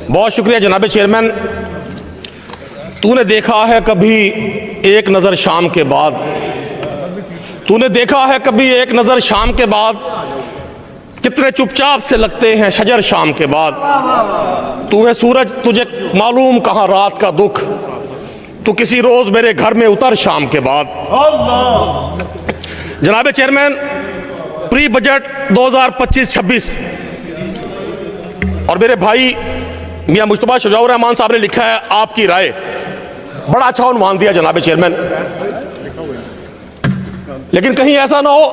बहुत शुक्रिया जनाब चेयरमैन। तूने देखा है कभी एक नज़र शाम के बाद, तूने देखा है कभी एक नज़र शाम के बाद, कितने चुपचाप से लगते हैं शजर शाम के बाद। तू है सूरज, तुझे मालूम कहाँ रात का दुख, तू किसी रोज मेरे घर में उतर शाम के बाद। जनाब चेयरमैन, प्री बजट 2025-26 और मेरे भाई मियां मुश्तबा शुजाउर रहमान साहब ने लिखा है आपकी राय, बड़ा अच्छा उन्वान दिया जनाब चेयरमैन। लेकिन कहीं ऐसा ना हो,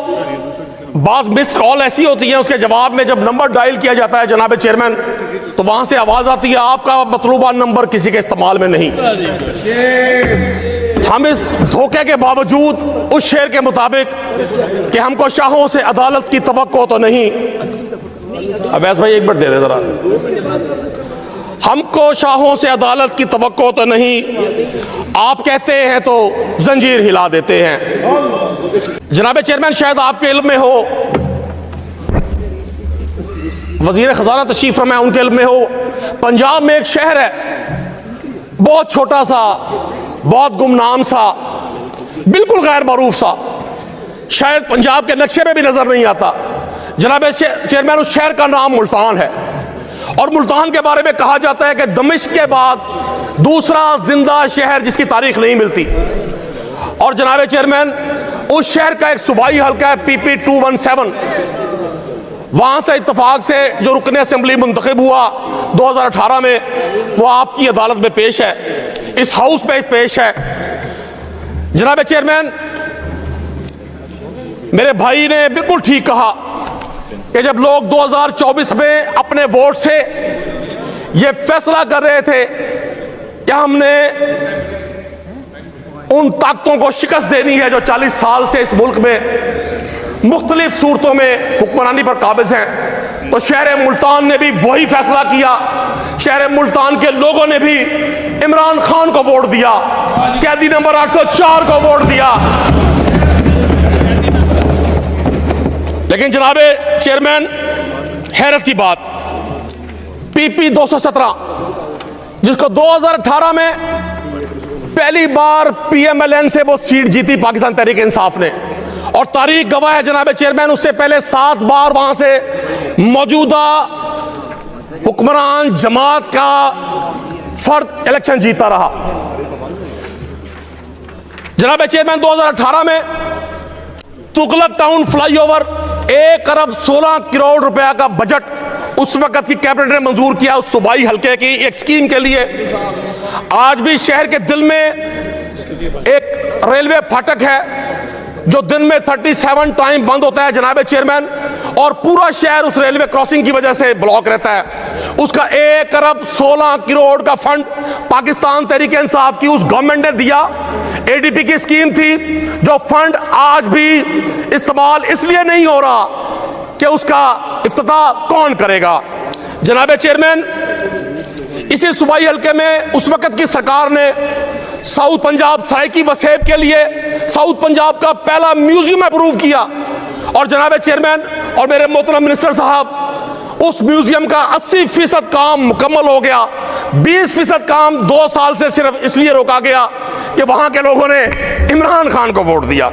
बाज मिस कॉल ऐसी होती है उसके जवाब में जब नंबर डायल किया जाता है जनाब चेयरमैन, तो वहां से आवाज आती है आपका मतलूबा नंबर किसी के इस्तेमाल में नहीं। हम इस धोखे के बावजूद उस शेर के मुताबिक कि हमको शाहों से अदालत की तवक्को तो नहीं, अवैस भाई एक मिनट दे दे जरा, हमको शाहों से अदालत की तवक्को तो नहीं, आप कहते हैं तो जंजीर हिला देते हैं। जनाब चेयरमैन, शायद आपके इल्म में हो, वजीर खजाना तशरीफ फरमा है, उनके इल्म में हो, पंजाब में एक शहर है बहुत छोटा सा, बहुत गुमनाम सा, बिल्कुल गैर मारूफ सा, शायद पंजाब के नक्शे में भी नजर नहीं आता। जनाब चेयरमैन, उस शहर का नाम मुल्तान है और मुल्तान के बारे में कहा जाता है कि दमिश्क के बाद दूसरा जिंदा शहर जिसकी तारीख नहीं मिलती। और जनाब चेयरमैन, उस शहर का एक सूबाई हल्का है PP 217, वहां से इत्तेफाक से जो रुकन असेंबली मुंतखब हुआ 2018 में, वो आपकी अदालत में पेश है, इस हाउस में पेश है। जनाब चेयरमैन, मेरे भाई ने बिल्कुल ठीक कहा कि जब लोग 2024 में अपने वोट से ये फैसला कर रहे थे कि हमने उन ताकतों को शिकस्त देनी है जो 40 साल से इस मुल्क में मुख्तलिफ सूरतों में हुक्मरानी पर काबिज हैं, तो शहर मुल्तान ने भी वही फैसला किया। शहर मुल्तान के लोगों ने भी इमरान खान को वोट दिया, कैदी नंबर 804 को वोट दिया। लेकिन जनाब चेयरमैन, हैरत की बात, PP 217 जिसको 2018 में पहली बार PMLN से वो सीट जीती पाकिस्तान तहरीक इंसाफ ने, और तारीख गवाह है जनाब चेयरमैन, उससे पहले 7 बार वहां से मौजूदा हुक्मरान जमात का फर्द इलेक्शन जीता रहा। जनाब चेयरमैन, 2018 में तुगलक टाउन फ्लाईओवर 1 अरब 16 करोड़ रुपया का बजट उस वक्त की कैबिनेट ने मंजूर किया उस सूबाई हल्के की एक स्कीम के लिए। आज भी शहर के दिल में एक रेलवे फाटक है जो दिन में 37 टाइम बंद होता है जनाब चेयरमैन, और पूरा शहर उस रेलवे क्रॉसिंग की वजह से ब्लॉक रहता है। उसका 1 अरब 16 करोड़ का फंड पाकिस्तान तहरीक इंसाफ की उस गवर्नमेंट ने दिया। ADP की स्कीम थी, जो फंड आज भी इस्तेमाल इसलिए नहीं हो रहा कि उसका इफ्तिताह कौन करेगा। जनाब चेयरमैन, इसी सूबाई हल्के में उस वक्त की सरकार ने साउथ पंजाब सराइकी वसेब के लिए साउथ पंजाब का पहला म्यूजियम अप्रूव किया। और जनाब चेयरमैन और मेरे मोहतरम मिनिस्टर साहब, उस म्यूजियम का 80% काम मुकम्मल हो गया। 20% काम 2 साल से सिर्फ इसलिए रोका गया कि वहां के लोगों ने इमरान खान को वोट दिया।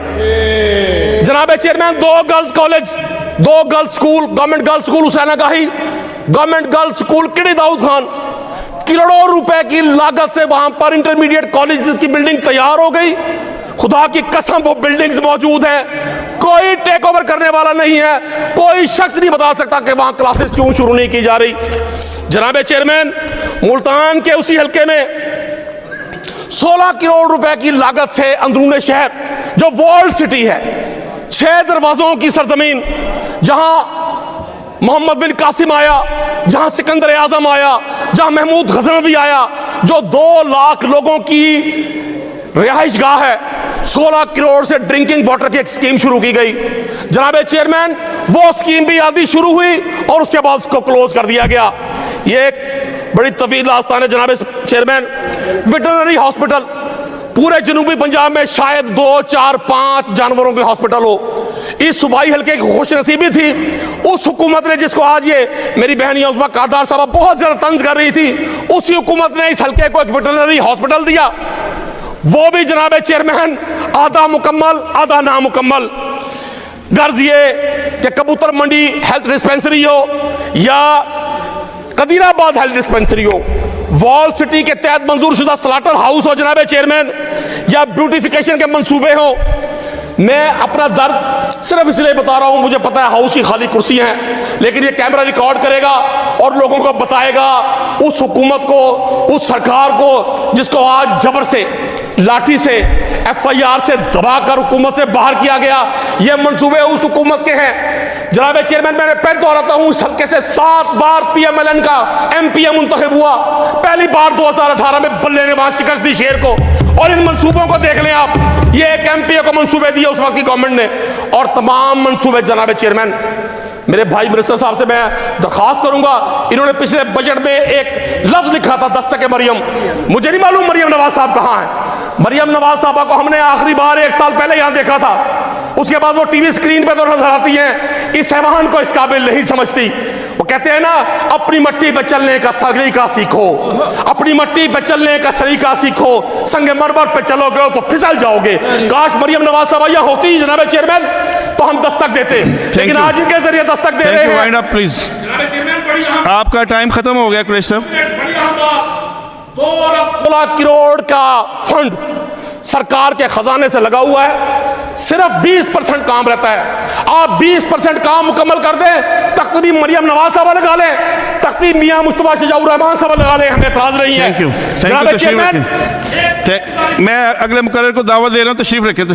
जनाब chairman, 2 girls college, 2 girls school, government girls school Hussain Agahi, government girls school किडी दाऊद खान, करोड़ों रुपए की लागत से वहां पर इंटरमीडिएट कॉलेज की बिल्डिंग तैयार हो गई। खुदा की कसम वो बिल्डिंग्स मौजूद हैं, कोई टेक ओवर करने वाला नहीं है, कोई शख्स नहीं बता सकता कि वहां क्लासेस क्यों शुरू नहीं की जा रही। जनाब चेयरमैन, मुल्तान के उसी हल्के में 16 करोड़ रुपए की लागत से अंदरूनी शहर जो वॉल्ड सिटी है, 6 दरवाजों की सरजमीन, जहां मोहम्मद बिन कासिम आया, जहां सिकंदर आजम आया, जहां महमूद गजनवी आया, जो 2 लाख लोगों की रिहाइश गाह है, 16 करोड़ से ड्रिंकिंग वाटर की एक स्कीम शुरू की गई। जनाब चेयरमैन, वो स्कीम भी आधी शुरू हुई और उसके बाद उसको क्लोज कर दिया गया। ये एक बड़ी तवील दास्तान है जनाब चेयरमैन। वेटरनरी हॉस्पिटल पूरे जनूबी पंजाब में शायद 2, 4, 5 जानवरों के हॉस्पिटल हो। इस सूबाई हल्के की खुश नसीबी थी उस हुकूमत ने, जिसको आज ये मेरी बहन उसमा कारदार साहब बहुत ज्यादा तंज कर रही थी, उसी हुकूमत ने इस हल्के को एक वेटरनरी हॉस्पिटल दिया, वो भी जनाब चेयरमैन आधा मुकम्मल आधा नामुकम्मल। गर्ज ये कि कबूतर मंडी हेल्थ डिस्पेंसरी हो या कदीराबाद हेल्थ डिस्पेंसरी हो, वॉल सिटी के तहत मंजूर शुदा स्लाटर हाउस हो जनाब चेयरमैन, या ब्यूटिफिकेशन के मंसूबे हो, मैं अपना दर्द सिर्फ इसलिए बता रहा हूं, मुझे पता है हाउस की खाली कुर्सी हैं, लेकिन ये कैमरा रिकॉर्ड करेगा और लोगों को बताएगा उस हुकूमत को, उस सरकार को जिसको आज जबर से, लाठी से, FIR से दबाकर हुकूमत से बाहर किया गया। ये मंसूबे उस हुकूमत के हैं। जनाब चेयरमैन, मैंने फिर दोहराता हूं, इस हल्के से 7 बार PMLN का MPA मुंतखब हुआ। पहली बार 2018 में बल्ले ने वहां शिकस्त दी शेर को। और इन मंसूबों को देख लें आप, ये एक MPA को मंसूबे दिए उस वक्त की गवर्नमेंट ने, और तमाम मंसूबे जनाब चेयरमैन, मेरे भाई मिनिस्टर साहब से मैं दरखास्त करूंगा, इन्होंने पिछले बजट में एक लफ्ज लिखा था, दस्तक मरियम। मुझे नहीं मालूम मरियम नवाज साहब कहां है। मरियम नवाज साहबा को हमने आखिरी बार 1 साल पहले यहां देखा था, उसके बाद वो टीवी स्क्रीन पे तो नजर आती हैं, इस हैवान को इस काबिल नहीं समझती। वो कहते हैं ना, अपनी मट्टी पे चलने का सलीका सीखो, अपनी मट्टी पे चलने का सलीका सीखो, संगे मरमर पे चलोगे तो फिसल जाओगे। काश मरियम नवाज साहब यहां होती जनाब चेयरमैन, तो हम दस्तक देते, लेकिन आज इनके जरिए दस्तक दे रहे हैं। आपका टाइम खत्म हो गया कुरैशी साहब। 2 अरब 16 करोड़ का फंड सरकार के खजाने से लगा हुआ है, सिर्फ 20% काम रहता है। आप 20% काम मुकम्मल कर दें, तख्ती मरियम नवाज साहब लगा लें, तख्ती मियां मुस्तफा शजाउर रहमान साहब लगा लें, हमें एतराज नहीं है। Thank you. मैं अगले मुकर्रर को दावत दे रहा हूं, तशरीफ रखें।